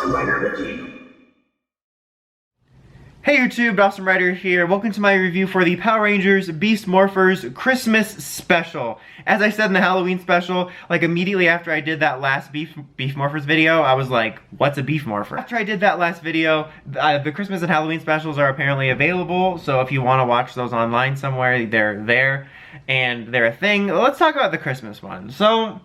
Dawson Rider with you. Hey YouTube, Dawson Rider here. Welcome to my review for the Power Rangers Beast Morphers Christmas Special. As I said in the Halloween special, like immediately after I did that last Beef Morphers video, I was like, what's a Beef Morpher? After I did that last video, the Christmas and Halloween specials are apparently available, so if you want to watch those online somewhere, they're there, and they're a thing. Let's talk about the Christmas one. So,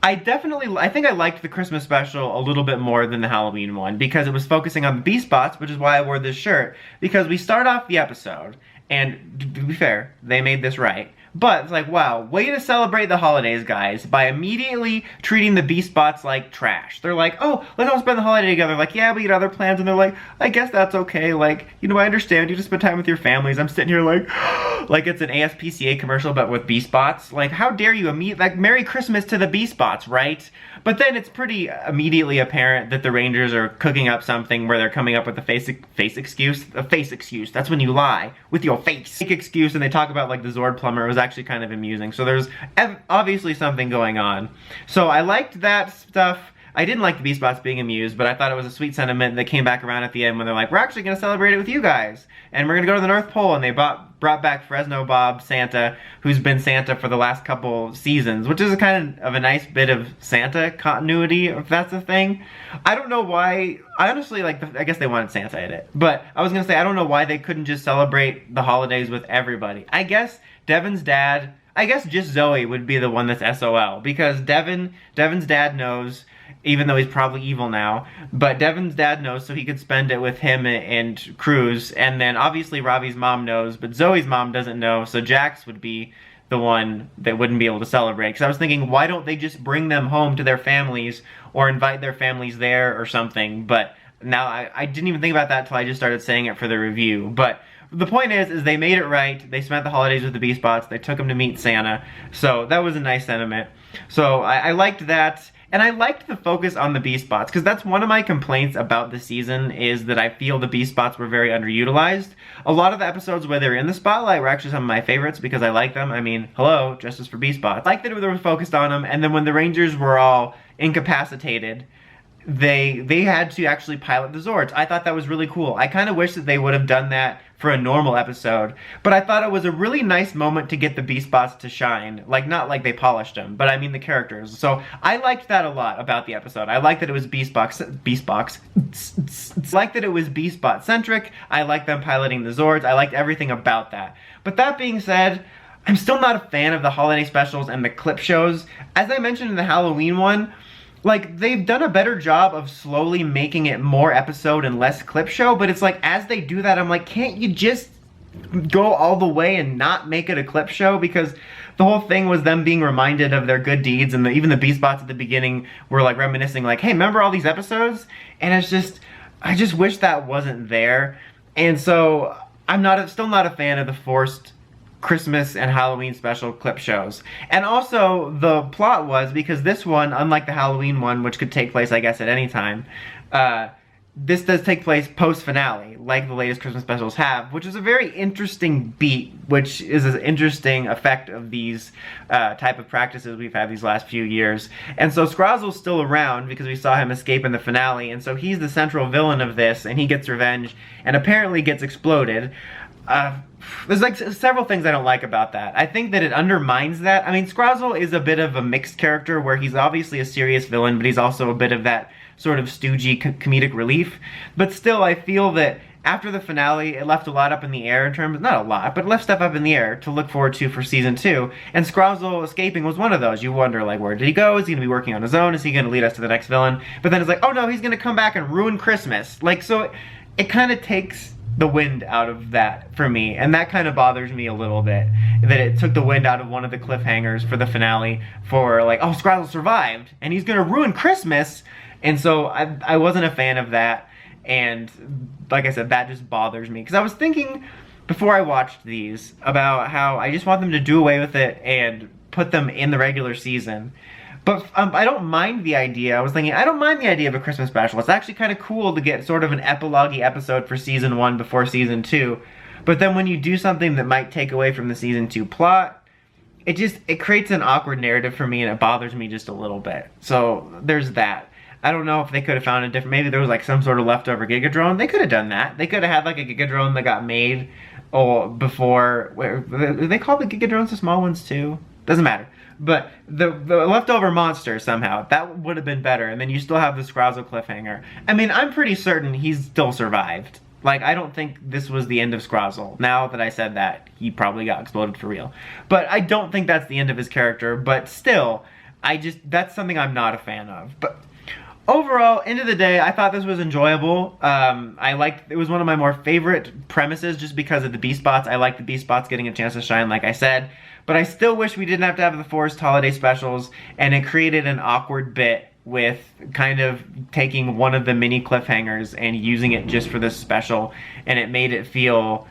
I think I liked the Christmas special a little bit more than the Halloween one because it was focusing on the Beast Bots, which is why I wore this shirt. Because we start off the episode, and to be fair, they made this right. But it's like, wow, way to celebrate the holidays, guys, by immediately treating the Beast Bots like trash. They're like, oh, let's all spend the holiday together. Like, yeah, we had other plans, and they're like, I guess that's okay. Like, you know, I understand you just spend time with your families. I'm sitting here like, like it's an ASPCA commercial, but with Beast Bots. Like, how dare you like, Merry Christmas to the Beast Bots, right? But then it's pretty immediately apparent that the Rangers are cooking up something where they're coming up with a face excuse. A face excuse. That's when you lie with your face. Fake excuse, and they talk about like the Zord plumber. It was actually kind of amusing. So there's obviously something going on. So I liked that stuff. I didn't like the Beast Bots being amused, but I thought it was a sweet sentiment that came back around at the end when they're like, we're actually going to celebrate it with you guys. And we're going to go to the North Pole. And they brought back Fresno Bob Santa, who's been Santa for the last couple seasons, which is a kind of a nice bit of Santa continuity, if that's a thing. I don't know why. I honestly, like, I guess they wanted Santa in it. But I was going to say, I don't know why they couldn't just celebrate the holidays with everybody. I guess Devin's dad, I guess just Zoe would be the one that's SOL. Because Devin's dad knows, even though he's probably evil now, but Devin's dad knows, so he could spend it with him and Cruz, and then obviously Robbie's mom knows, but Zoe's mom doesn't know, so Jax would be the one that wouldn't be able to celebrate. Because I was thinking, why don't they just bring them home to their families, or invite their families there or something, but now I didn't even think about that until I just started saying it for the review. But the point is they made it right. They spent the holidays with the Beast Bots. They took them to meet Santa, so that was a nice sentiment. So I liked that. And I liked the focus on the Beast Bots, because that's one of my complaints about the season, is that I feel the Beast Bots were very underutilized. A lot of the episodes where they're in the spotlight were actually some of my favorites because I like them. I mean, hello, justice for Beast Bots. I like that they were focused on them, and then when the Rangers were all incapacitated, they had to actually pilot the Zords. I thought that was really cool. I kind of wish that they would have done that for a normal episode, but I thought it was a really nice moment to get the Beast Bots to shine. Like, not like they polished them, but I mean the characters. So I liked that a lot about the episode. I liked that it was Beast Bot centric. I liked them piloting the Zords. I liked everything about that. But that being said, I'm still not a fan of the holiday specials and the clip shows. As I mentioned in the Halloween one, like, they've done a better job of slowly making it more episode and less clip show, but it's like, as they do that, I'm like, can't you just go all the way and not make it a clip show? Because the whole thing was them being reminded of their good deeds, and even the Beast Bots at the beginning were like reminiscing, like, hey, remember all these episodes? And it's just, I just wish that wasn't there. And so, I'm still not a fan of the forced Christmas and Halloween special clip shows. And also, the plot was, because this one, unlike the Halloween one, which could take place, I guess, at any time, this does take place post-finale, like the latest Christmas specials have, which is a very interesting beat, which is an interesting effect of these type of practices we've had these last few years. And so Scrozzle's still around, because we saw him escape in the finale, and so he's the central villain of this, and he gets revenge, and apparently gets exploded. There's like several things I don't like about that. I think that it undermines that. I mean, Scrozzle is a bit of a mixed character where he's obviously a serious villain, but he's also a bit of that sort of stoogey comedic relief. But still, I feel that after the finale, it left a lot up in the air in terms, not a lot, but it left stuff up in the air to look forward to for season 2. And Scrozzle escaping was one of those. You wonder, like, where did he go? Is he going to be working on his own? Is he going to lead us to the next villain? But then it's like, oh no, he's going to come back and ruin Christmas. Like, so it kind of takes the wind out of that for me, and that kind of bothers me a little bit, that it took the wind out of one of the cliffhangers for the finale for, like, oh, Scrozzle survived and he's gonna ruin Christmas. And so I wasn't a fan of that, and like I said, that just bothers me, because I was thinking before I watched these about how I just want them to do away with it and put them in the regular season. But I don't mind the idea. I was thinking, I don't mind the idea of a Christmas special. It's actually kind of cool to get sort of an epilogue-y episode for season 1 before season 2. But then when you do something that might take away from the season 2 plot, it creates an awkward narrative for me, and it bothers me just a little bit. So there's that. I don't know if they could have found a different, maybe there was like some sort of leftover Gigadrone. They could have done that. They could have had like a Gigadrone that got made before, they call the Gigadrones the small ones too? Doesn't matter. But the leftover monster somehow, that would have been better. And then you still have the Scrozzle cliffhanger. I mean, I'm pretty certain he's still survived. Like, I don't think this was the end of Scrozzle. Now that I said that, he probably got exploded for real. But I don't think that's the end of his character. But still, that's something I'm not a fan of. But overall, end of the day, I thought this was enjoyable. It was one of my more favorite premises just because of the Beast Bots. I like the Beast Bots getting a chance to shine, like I said. But I still wish we didn't have to have the forced holiday specials, and it created an awkward bit with kind of taking one of the mini cliffhangers and using it just for this special, and it made it feel,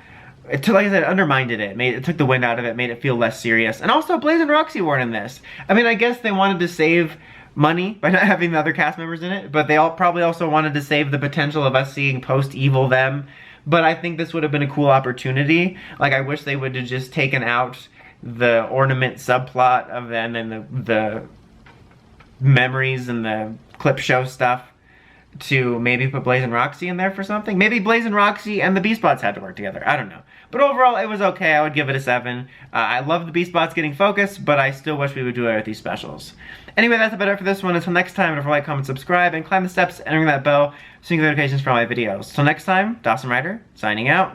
like I said, it undermined it. It took the wind out of it, made it feel less serious. And also, Blaze and Roxy weren't in this. I mean, I guess they wanted to save money by not having the other cast members in it, but they all probably also wanted to save the potential of us seeing post-evil them. But I think this would have been a cool opportunity. Like, I wish they would have just taken out the ornament subplot of them and the memories and the clip show stuff to maybe put Blaze and Roxy in there for something. Maybe Blaze and Roxy and the Beast Bots had to work together. I don't know. But overall, it was okay. I would give it a 7. I love the Beast Bots getting focused, but I still wish we would do it with these specials. Anyway, that's about it for this one. Until next time, don't forget to like, comment, subscribe, and climb the steps and ring that bell so you can get notifications for all my videos. Till next time, Dawson Ryder, signing out.